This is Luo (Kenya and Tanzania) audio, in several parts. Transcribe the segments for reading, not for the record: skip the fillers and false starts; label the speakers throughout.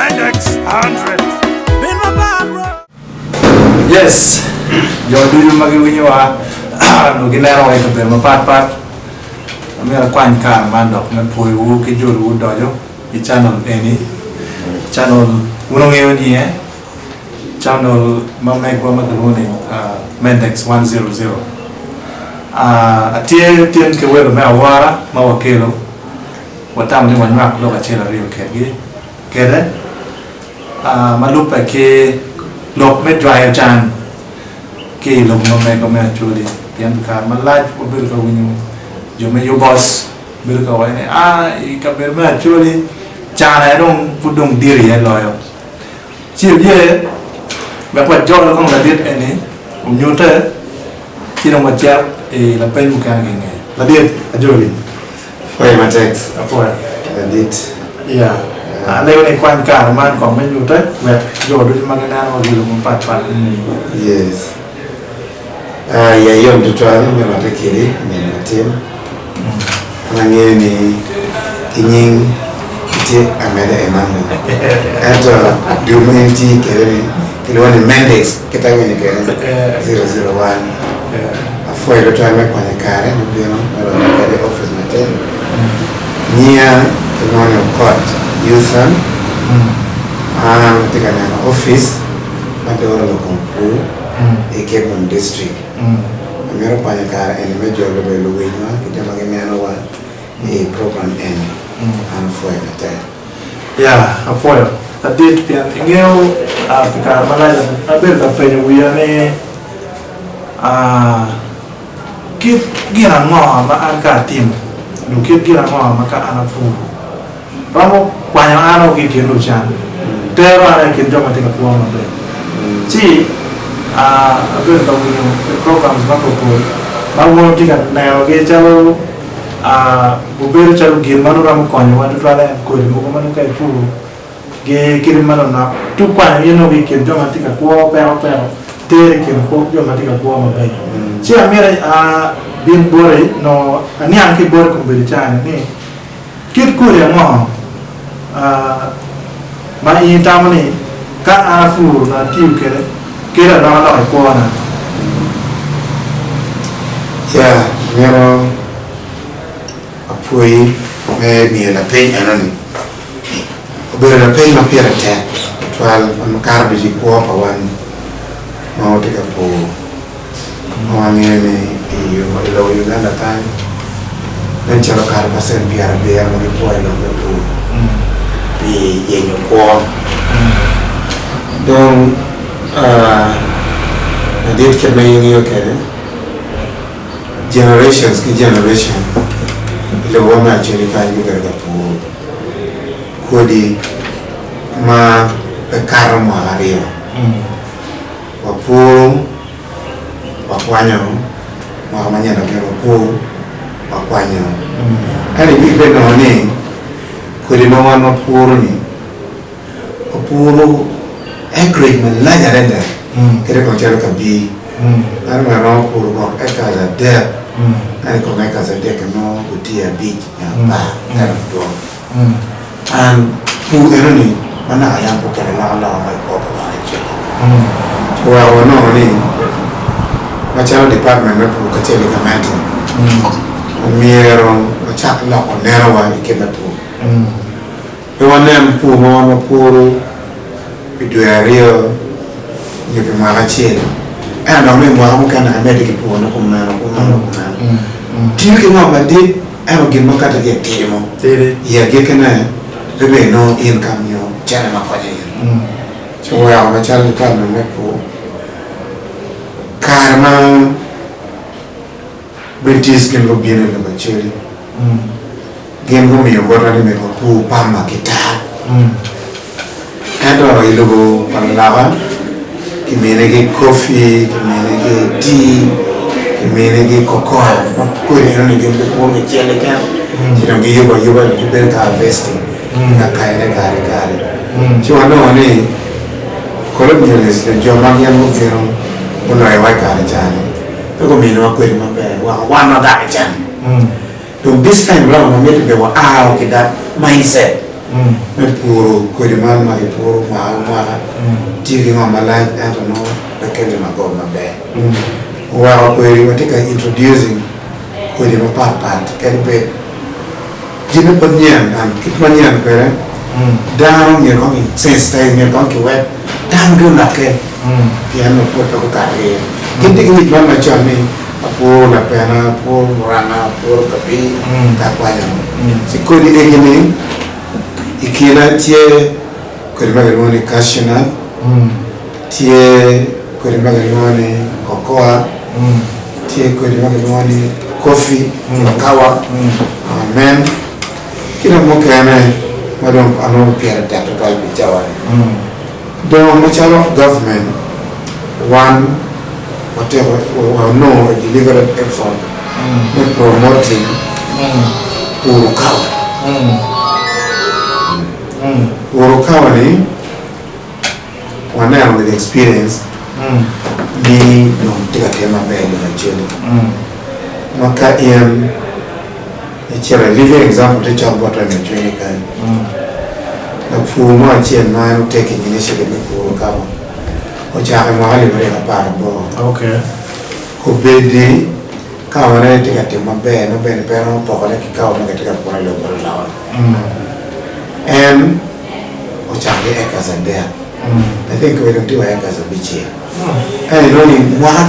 Speaker 1: Mendex 100.
Speaker 2: Yes, your do you magi when you are looking at away to them apart. I'm going to find car man document for you, get your wood dojo, the channel any channel, Unong here, channel Mamek Ramakaluni, Mendex 100. A tier Kawel Mawara, Mawakelo, what time you want to look at Chela Rio Kegi, get it? Malupa ke lok me dry chan ke lok no me come actually pian ka malaj ko bil ka winu yo me yo boss bil ka wa ne I ka ber me actually chan ai dong pudong diri ya loyo chi ye ba kwa jo la kong la dit ene nyote chi dong ma cha e la pen ka nge la dit ajoli
Speaker 3: Wait, my text.
Speaker 2: Apoya
Speaker 3: I did.
Speaker 2: yeah leo ni kwa nka man ko me nyote me jo do magana no dilo mo pat
Speaker 3: Yes. Ya hiyo mtoto wangu mimi natakiri ni matim. Nange ni kinying kiti amede emando. Ento dumenti kere kilikuwa ni Mendex kitango ni kere 001. Afua ile tu amefanya kare ndio na kare office matem. Nia tunaona court Youthon katika na office madora lokompu Ekebon district amero panya kara ene mejo lo belo wenwa kitama kemiano wa program ene anfoya mate
Speaker 2: afoya adit pian ingeo apika malaya abel da penyo wiane kit gira ngo ma anka tim do kit gira ngo ma ka anafu ramo kwanya ano ki kilo chan pero ana kin joma tika kuwa mabe chi abel da winyo programs ba ko ba wo tika na ge chalo bubero chalo gir manu ramo konyo wa twala ko mo ko manu kai fu ge kirim manu na tu kwanya yeno ge kin joma tika kuwa pero tere kin ko joma tika kuwa mabe chi amira bin bore no ani anki bore ko be chan ni kit kure mo ma itamani ka afu na tiu kera na la ko na
Speaker 3: ya mero apoi me ni la pe anani obere la pe ma pera te twal am karbe ji ko pa wan ma o te ka po ma ni yo lo Uganda time dan charo karba sen biara be ya mo po ilo po bi yenyo ko donc dit que me yenyo kere generations ki generation ile wona chiri ka ni ga po kodi ma e karmo aria wa po wa kwanyo ma manyana ke po wa kwanyo ani bi be no ni kodi no wan puro ni puro agreement la ya renda kere ko chero ka bi ana ma no puro ko e ka za de ani ko ka za de ka no utia bi ya ba na do an pu ero ni mana aya ko kere la la ma ko ba che wa no ni ma chero department na pu ka chele ka mati miero cha la ko nero wa ke na pu e wane pu mo no puro Piduario you can malachi and I mean what can I make it for no come do you come up did I will give no cut to get timo yeah get can the way no income you channel ma kwaje so we are ma channel ka no me po karma British can go bien in the machine game go me go na me ko pu pama kita Ado ilugo panlawa kimenege coffee kimenege tea kimenege cocoa ko ni gembe ko nge chele kan tirangi yoba libera ka vesting na kaine kare so ano ni colonialist de joma ngiam ko pero ono ai wa kare jani ko mino akweli mabe wa no da jani so this time round I made it okay that mindset me puro kwedi man ma puro ma tigi ngoma la I don't know the kele ma go mabe wa kwedi watika introducing kwedi ma pat kelbe jine panyan and kitmanyan pere down you know since time you don't get wet down do na ke piano poto ka e kiti ni mama chami apo la pena apo rana apo kapi ta kwanya si kwedi egini ikila tie kwedi magaloni kashina tie kwedi magaloni kokoa tie kwedi magaloni coffee kawa amen kila mokane madam ano piara tato tal bichawa donc machalo government one whatever or no delivered effort promoting urukawa urukawa ni wana with experience ni no tika tema mbele na chini maka It's a living example to talk about when you're doing the poor much and man taking initiative to recover. Which I am highly very apart.
Speaker 2: Okay.
Speaker 3: Who bid the cover to get him a bear, no bear, no pocket, cow, and get a poor local loud. And which are the acres and there. I think we don't do acres of each year. And only one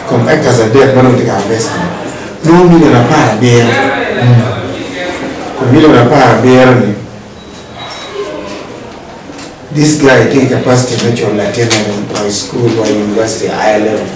Speaker 3: come acres a dead one of the investment. No million a par beer. Million a par beer. This guy take capacity natural Latin high school or university high level.